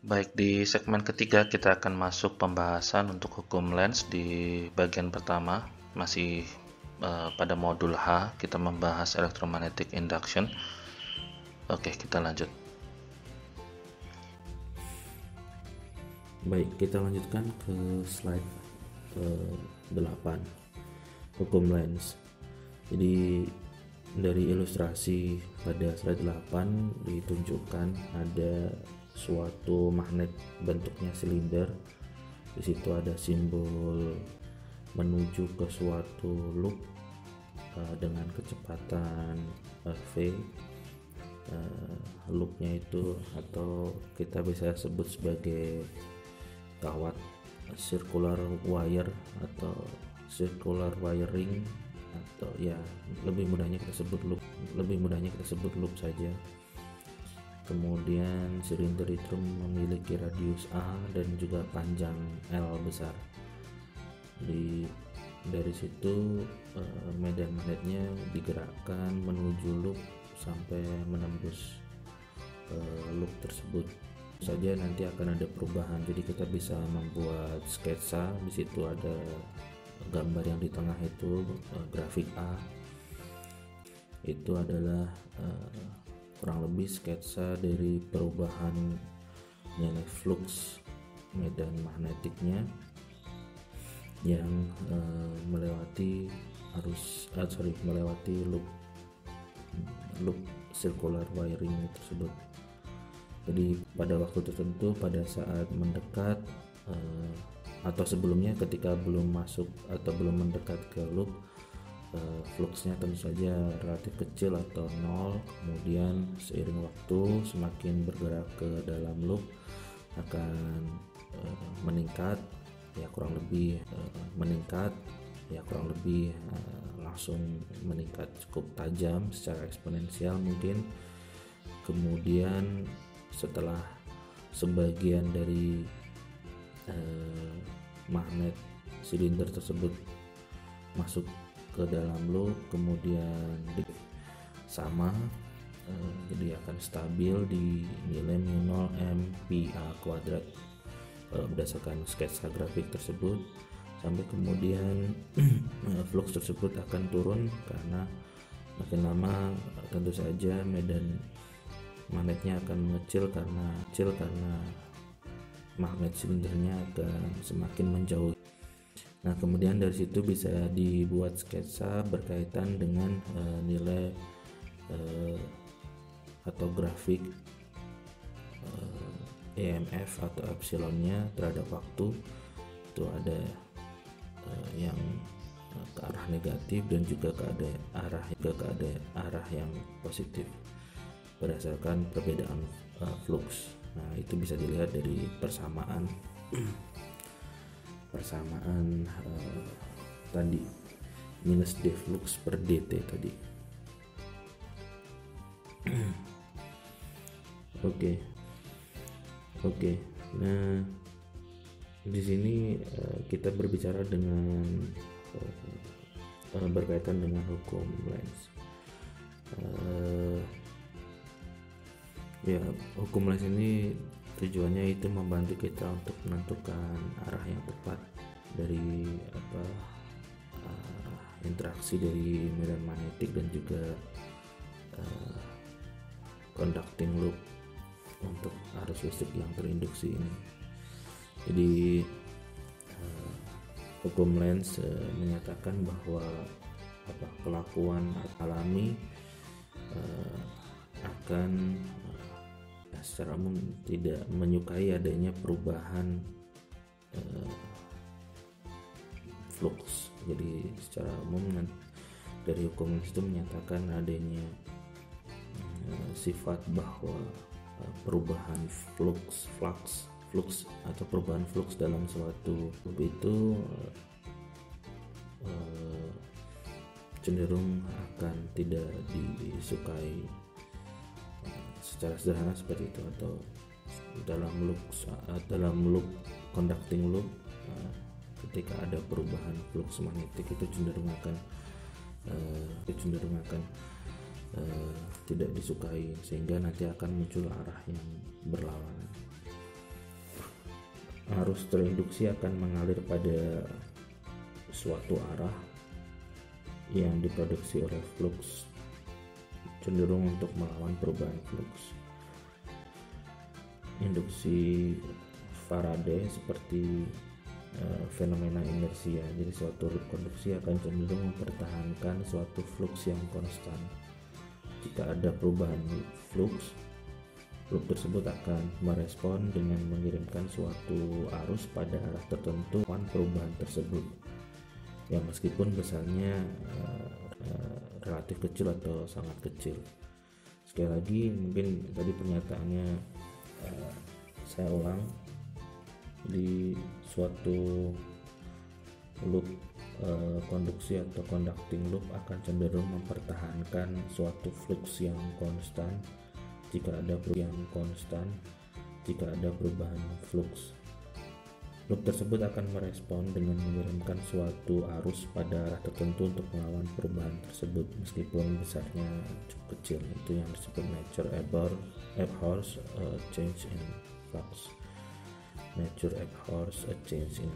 Baik, di segmen ketiga kita akan masuk pembahasan untuk hukum Lenz. Di bagian pertama masih pada modul H, kita membahas electromagnetic induction. Oke, kita lanjut. Baik, kita lanjutkan ke slide 8, hukum Lenz. Jadi dari ilustrasi pada slide 8 ditunjukkan ada suatu magnet bentuknya silinder. Di situ ada simbol menuju ke suatu loop dengan kecepatan V. Loopnya itu atau kita bisa sebut sebagai kawat circular wire atau circular wiring, atau ya lebih mudahnya kita sebut loop saja. Kemudian silinder itu memiliki radius A dan juga panjang L besar. Dari situ medan magnetnya digerakkan menuju loop sampai menembus loop tersebut. Saja nanti akan ada perubahan, jadi kita bisa membuat sketsa. Di situ ada gambar yang di tengah itu grafik A, itu adalah kurang lebih sketsa dari perubahan nilai flux medan magnetiknya yang melewati loop circular wiring tersebut. Jadi pada waktu tertentu, pada saat mendekat atau sebelumnya ketika belum masuk atau belum mendekat ke loop, fluxnya tentu saja relatif kecil atau nol. Kemudian seiring waktu semakin bergerak ke dalam loop akan meningkat, ya kurang lebih langsung meningkat cukup tajam secara eksponensial mungkin. Kemudian setelah sebagian dari magnet silinder tersebut masuk ke dalam loop, kemudian sama, jadi akan stabil di nilai mu 0 m pi a kuadrat berdasarkan sketsa grafik tersebut, sampai kemudian flux tersebut akan turun karena makin lama tentu saja medan magnetnya akan mengecil karena magnet silindernya akan semakin menjauh. Nah, kemudian dari situ bisa dibuat sketsa berkaitan dengan nilai atau grafik EMF atau epsilonnya terhadap waktu. Itu ada yang ke arah negatif dan juga ke arah yang positif berdasarkan perbedaan flux. Nah, itu bisa dilihat dari persamaan tadi minus d flux per dt tadi. Oke. Nah, di sini kita berbicara dengan berkaitan dengan hukum Lenz. Ya, hukum Lenz ini tujuannya itu membantu kita untuk menentukan arah yang tepat dari interaksi dari medan magnetik dan juga conducting loop untuk arus listrik yang terinduksi ini. Jadi hukum Lenz menyatakan bahwa kelakuan alami akan secara umum tidak menyukai adanya perubahan flux. Jadi secara umum dari hukum Lenz itu menyatakan adanya sifat bahwa perubahan flux atau perubahan flux dalam suatu loop itu cenderung akan tidak disukai secara sederhana seperti itu, atau dalam loop conducting loop ketika ada perubahan flux magnetik itu cenderung akan tidak disukai, sehingga nanti akan muncul arah yang berlawanan. arus terinduksi akan mengalir pada suatu arah yang diproduksi oleh flux cenderung untuk melawan perubahan flux. Induksi Faraday seperti fenomena inersia. Jadi suatu konduksi akan cenderung mempertahankan suatu flux yang konstan. Jika ada perubahan flux tersebut akan merespon dengan mengirimkan suatu arus pada arah tertentu perubahan tersebut, yang meskipun besarnya relatif kecil atau sangat kecil. Sekali lagi, mungkin tadi pernyataannya saya ulang. Di suatu loop konduksi atau conducting loop akan cenderung mempertahankan suatu flux yang konstan jika ada perubahan konstan. Jika ada perubahan flux, loop tersebut akan merespon dengan mengirimkan suatu arus pada arah tertentu untuk melawan perubahan tersebut meskipun besarnya cukup kecil. Itu yang disebut nature abhors a change in flux. Nature abhors a change in